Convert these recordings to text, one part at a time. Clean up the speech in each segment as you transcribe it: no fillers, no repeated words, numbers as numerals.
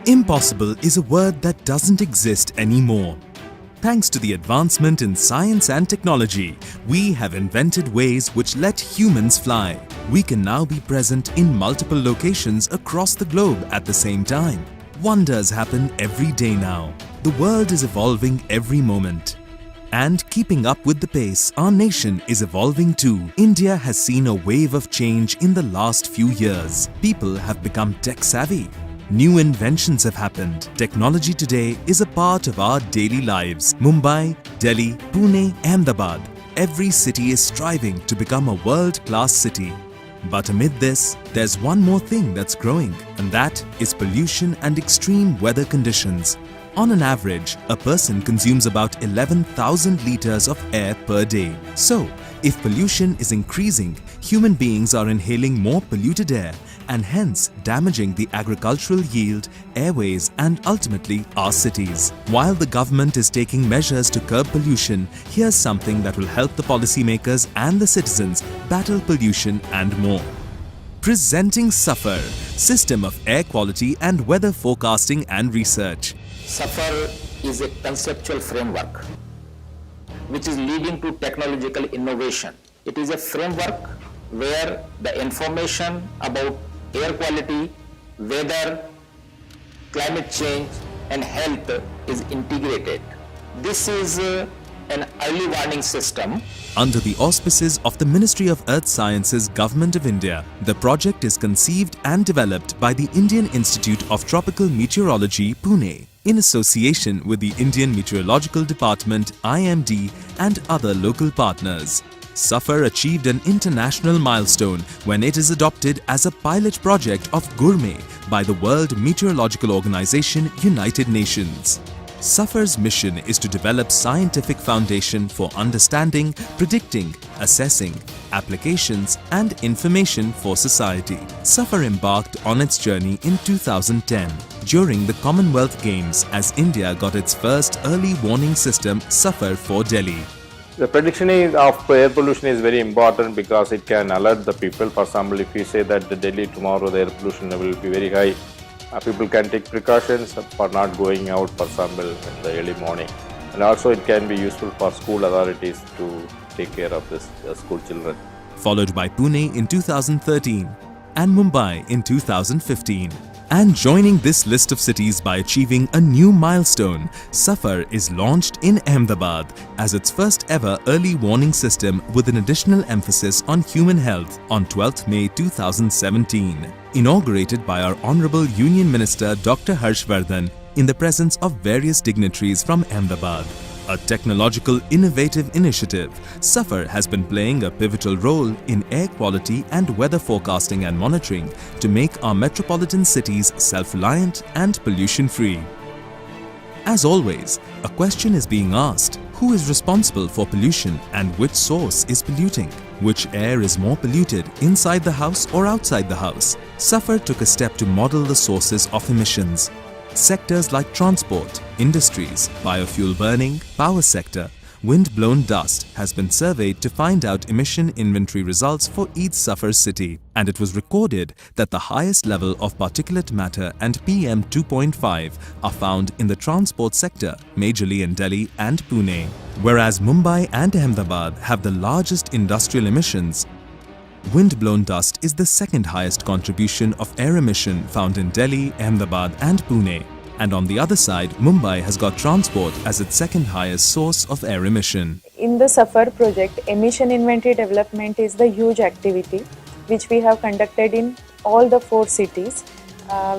Impossible is a word that doesn't exist anymore. Thanks to the advancement in science and technology, we have invented ways which let humans fly. We can now be present in multiple locations across the globe at the same time. Wonders happen every day now. The world is evolving every moment. And keeping up with the pace, our nation is evolving too. India has seen a wave of change in the last few years. People have become tech-savvy. New inventions have happened. Technology today is a part of our daily lives. Mumbai, Delhi, Pune, Ahmedabad. Every city is striving to become a world-class city. But amid this, there's one more thing that's growing, and that is pollution and extreme weather conditions. On an average, a person consumes about 11,000 liters of air per day. So, if pollution is increasing, human beings are inhaling more polluted air and hence damaging the agricultural yield, airways and ultimately our cities. While the government is taking measures to curb pollution, here's something that will help the policymakers and the citizens battle pollution and more. Presenting SAFAR, System of Air Quality and Weather Forecasting and Research. SAFAR is a conceptual framework which is leading to technological innovation. It is a framework where the information about air quality, weather, climate change and health is integrated. This is an early warning system. Under the auspices of the Ministry of Earth Sciences, Government of India, the project is conceived and developed by the Indian Institute of Tropical Meteorology, Pune, in association with the Indian Meteorological Department, IMD, and other local partners. SAFAR achieved an international milestone when it is adopted as a pilot project of Gourmet by the World Meteorological Organization, United Nations. SAFAR's mission is to develop scientific foundation for understanding, predicting, assessing, applications and information for society. SAFAR embarked on its journey in 2010 during the Commonwealth Games as India got its first early warning system, SAFAR for Delhi. The prediction of air pollution is very important because it can alert the people. For example, if you say that the Delhi tomorrow the air pollution level will be very high, people can take precautions for not going out, for example, in the early morning. And also it can be useful for school authorities to take care of this school children. Followed by Pune in 2013 and Mumbai in 2015. And joining this list of cities by achieving a new milestone, SAFAR is launched in Ahmedabad as its first ever early warning system with an additional emphasis on human health on 12th May 2017. Inaugurated by our Honorable Union Minister Dr. Harshvardhan in the presence of various dignitaries from Ahmedabad. A technological innovative initiative, SAFAR has been playing a pivotal role in air quality and weather forecasting and monitoring to make our metropolitan cities self-reliant and pollution-free. As always, a question is being asked: who is responsible for pollution and which source is polluting? Which air is more polluted, inside the house or outside the house? SAFAR took a step to model the sources of emissions. Sectors like transport, industries, biofuel burning, power sector, wind-blown dust has been surveyed to find out emission inventory results for each SAFAR city, and it was recorded that the highest level of particulate matter and PM 2.5 are found in the transport sector, majorly in Delhi and Pune, whereas Mumbai and Ahmedabad have the largest industrial emissions. Wind-blown dust is the second highest contribution of air emission found in Delhi, Ahmedabad and Pune. And on the other side, Mumbai has got transport as its second highest source of air emission. In the SAFAR project, emission inventory development is the huge activity which we have conducted in all the 4 cities,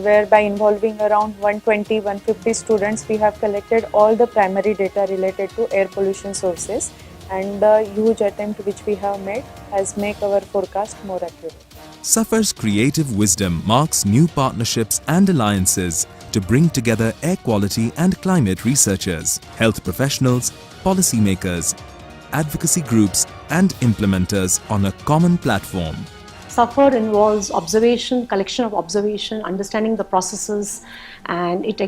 whereby involving around 120-150 students, we have collected all the primary data related to air pollution sources. And the huge attempt which we have made has made our forecast more accurate. SAFAR's creative wisdom marks new partnerships and alliances to bring together air quality and climate researchers, health professionals, policymakers, advocacy groups and implementers on a common platform. SAFAR involves observation, collection of observation, understanding the processes, and it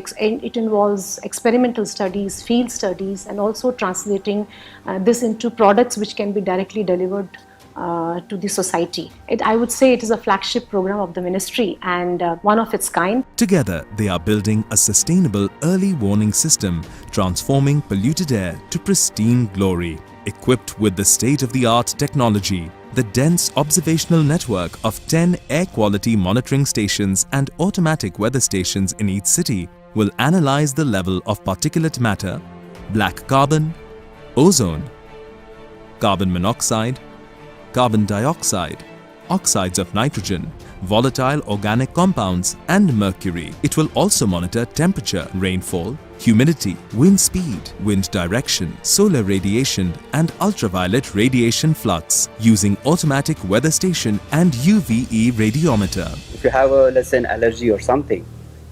involves experimental studies, field studies, and also translating this into products which can be directly delivered to the society. I would say it is a flagship program of the ministry and one of its kind. Together, they are building a sustainable early warning system, transforming polluted air to pristine glory. Equipped with the state-of-the-art technology, the dense observational network of 10 air quality monitoring stations and automatic weather stations in each city will analyze the level of particulate matter, black carbon, ozone, carbon monoxide, carbon dioxide, oxides of nitrogen, volatile organic compounds and mercury. It will also monitor temperature, rainfall, humidity, wind speed, wind direction, solar radiation and ultraviolet radiation flux using automatic weather station and UVE radiometer. If you have a, let's say, an allergy or something,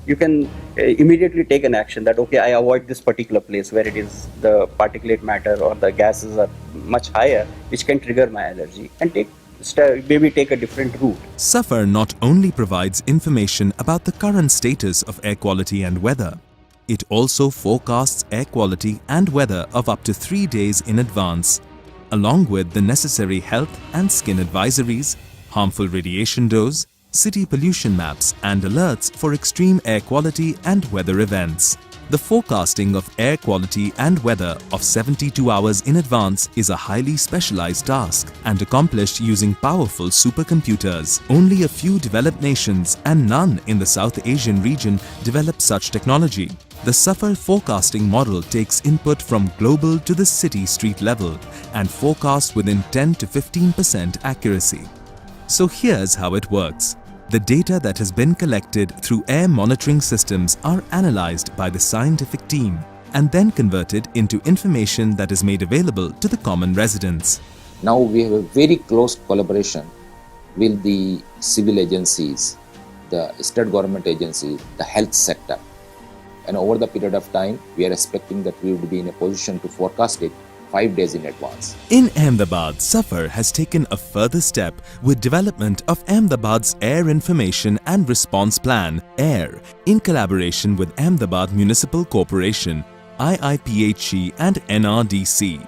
you can immediately take an action that, okay, I avoid this particular place where it is the particulate matter or the gases are much higher, which can trigger my allergy, and maybe take a different route. SAFAR not only provides information about the current status of air quality and weather, it also forecasts air quality and weather of up to 3 days in advance, along with the necessary health and skin advisories, harmful radiation dose, city pollution maps and alerts for extreme air quality and weather events. The forecasting of air quality and weather of 72 hours in advance is a highly specialized task and accomplished using powerful supercomputers. Only a few developed nations and none in the South Asian region develop such technology. The SAFAR forecasting model takes input from global to the city street level and forecasts within 10 to 15% accuracy. So here's how it works. The data that has been collected through air monitoring systems are analyzed by the scientific team and then converted into information that is made available to the common residents. Now we have a very close collaboration with the civil agencies, the state government agencies, the health sector. And over the period of time, we are expecting that we would be in a position to forecast it 5 days in advance. In Ahmedabad, SAFAR has taken a further step with development of Ahmedabad's Air Information and Response Plan (AIR) in collaboration with Ahmedabad Municipal Corporation, IIPHC and NRDC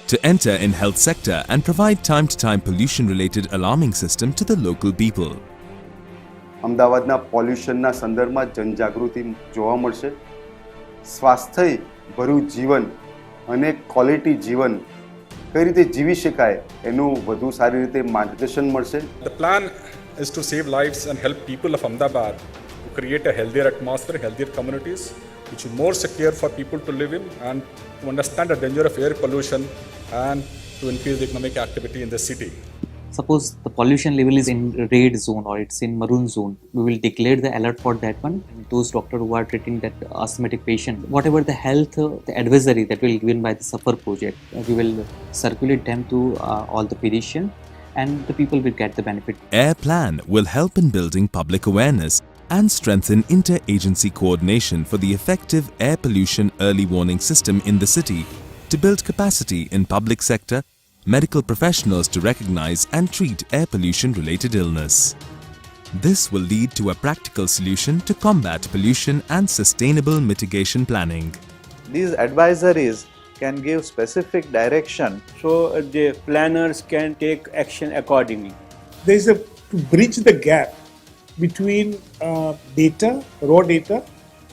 to enter in health sector and provide time-to-time pollution-related alarming system to the local people. અમદાવાદના પોલ્યુશનના સંદર્ભમાં જનજાગૃતિ જોવા મળશે. સ્વાસ્થ્ય ભરું જીવન અને quality જીવન કઈ રીતે જીવી શકાય એનું વધુ સારી રીતે માર્ગદર્શન મળશે. The plan is to save lives and help people of Ahmedabad to create a healthier atmosphere, healthier communities, which are more secure for people to live in and to understand the danger of air pollution and to increase the economic activity in the city. Suppose the pollution level is in red zone or it's in maroon zone, we will declare the alert for that one. And those doctors who are treating that asthmatic patient, whatever the health the advisory that will be given by the SAFAR project, we will circulate them to all the pediatricians and the people will get the benefit. Air Plan will help in building public awareness and strengthen inter-agency coordination for the effective air pollution early warning system in the city to build capacity in public sector, medical professionals to recognize and treat air pollution-related illness. This will lead to a practical solution to combat pollution and sustainable mitigation planning. These advisories can give specific direction so the planners can take action accordingly. There is to bridge the gap between data, raw data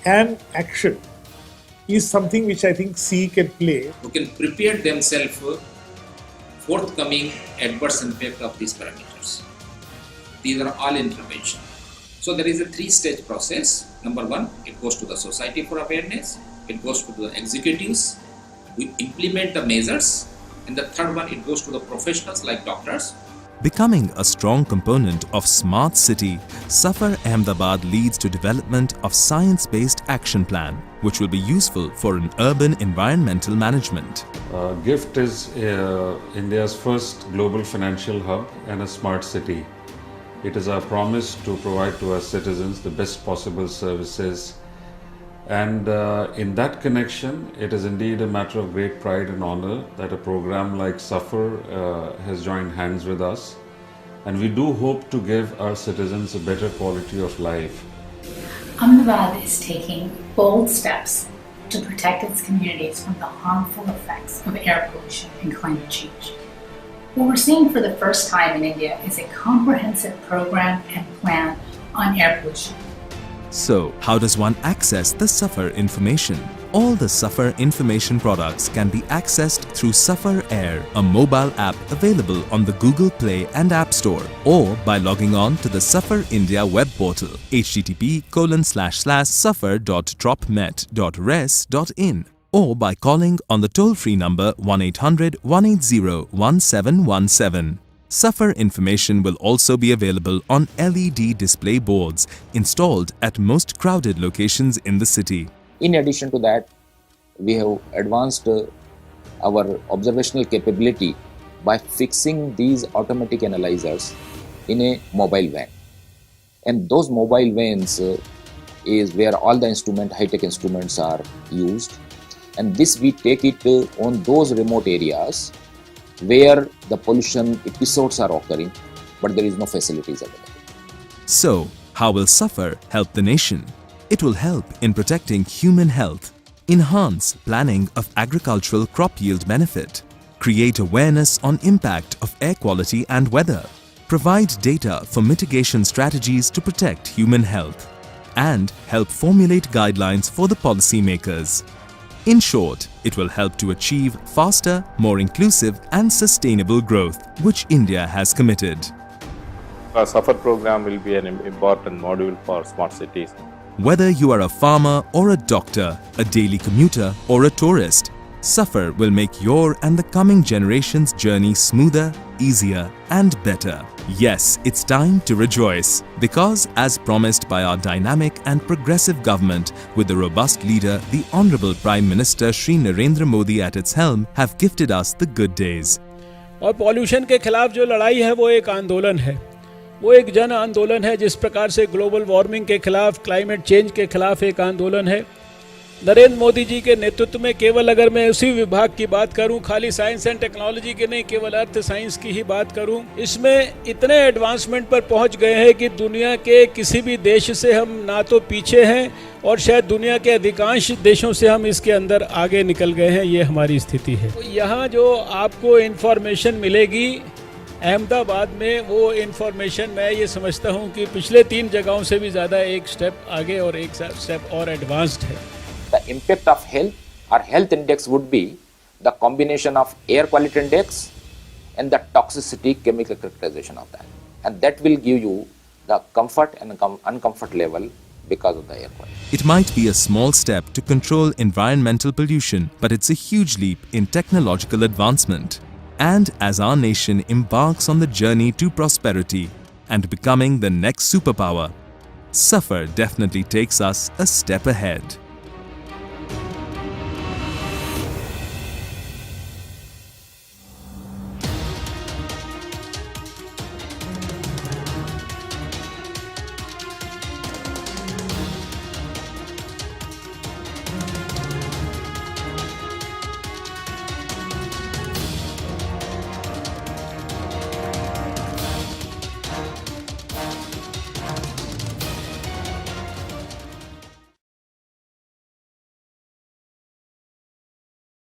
and action is something which I think C can play. Who can prepare themselves for forthcoming adverse impact of these parameters. These are all intervention. So there is a 3-stage process. Number 1, it goes to the society for awareness, it goes to the executives, we implement the measures, and the third one, it goes to the professionals like doctors. Becoming a strong component of Smart City, SAFAR Ahmedabad leads to development of science-based action plan, which will be useful for an urban environmental management. GIFT is India's first global financial hub and a smart city. It is our promise to provide to our citizens the best possible services. And in that connection, it is indeed a matter of great pride and honor that a program like SAFAR has joined hands with us. And we do hope to give our citizens a better quality of life. Ahmedabad is taking bold steps to protect its communities from the harmful effects of air pollution and climate change. What we're seeing for the first time in India is a comprehensive program and plan on air pollution. So, how does one access the SAFAR information? All the SAFAR information products can be accessed through SAFAR Air, a mobile app available on the Google Play and App Store, or by logging on to the SAFAR India web portal, http://safar.dropmet.res.in, or by calling on the toll-free number 1-800-180-1717. SAFAR information will also be available on LED display boards installed at most crowded locations in the city. In addition to that, we have advanced our observational capability by fixing these automatic analyzers in a mobile van. And those mobile vans is where all the high-tech instruments are used. And this we take it on those remote areas where the pollution episodes are occurring, but there is no facilities available. So, how will SAFAR help the nation? It will help in protecting human health, enhance planning of agricultural crop yield benefit, create awareness on impact of air quality and weather, provide data for mitigation strategies to protect human health, and help formulate guidelines for the policymakers. In short, it will help to achieve faster, more inclusive and sustainable growth, which India has committed. The SAFAR program will be an important module for smart cities. Whether you are a farmer or a doctor, a daily commuter or a tourist, SAFAR will make your and the coming generation's journey smoother, easier and better. Yes, it's time to rejoice because, as promised by our dynamic and progressive government with the robust leader, the Honorable Prime Minister Shri Narendra Modi at its helm, have gifted us the good days. और pollution के खिलाफ जो लड़ाई है वो एक आंदोलन है, वो एक जन आंदोलन है। जिस प्रकार से ग्लोबल वार्मिंग के खिलाफ, क्लाइमेट चेंज के खिलाफ एक आंदोलन है। नरेंद्र मोदी जी के नेतृत्व में केवल अगर मैं उसी विभाग की बात करूं, खाली साइंस एंड टेक्नोलॉजी की नहीं, केवल अर्थ साइंस की ही बात करूं, इसमें इतने एडवांसमेंट पर पहुंच गए हैं कि दुनिया के किसी भी देश से हम ना तो पीछे हैं और शायद दुनिया के अधिकांश देशों से हम इसके अंदर आगे निकल गए हैं। ये हमारी स्थिति है। तो यहाँ जो आपको इन्फॉर्मेशन मिलेगी अहमदाबाद में, वो इन्फॉर्मेशन मैं ये समझता हूँ कि पिछले 3 जगहों से भी ज़्यादा एक स्टेप आगे और एक स्टेप और एडवांस्ड है। The impact of health or health index would be the combination of air quality index and the toxicity chemical characterization of that, and that will give you the comfort and uncomfort level because of the air quality. It might be a small step to control environmental pollution, but it's a huge leap in technological advancement. And as our nation embarks on the journey to prosperity and becoming the next superpower, SAFAR definitely takes us a step ahead.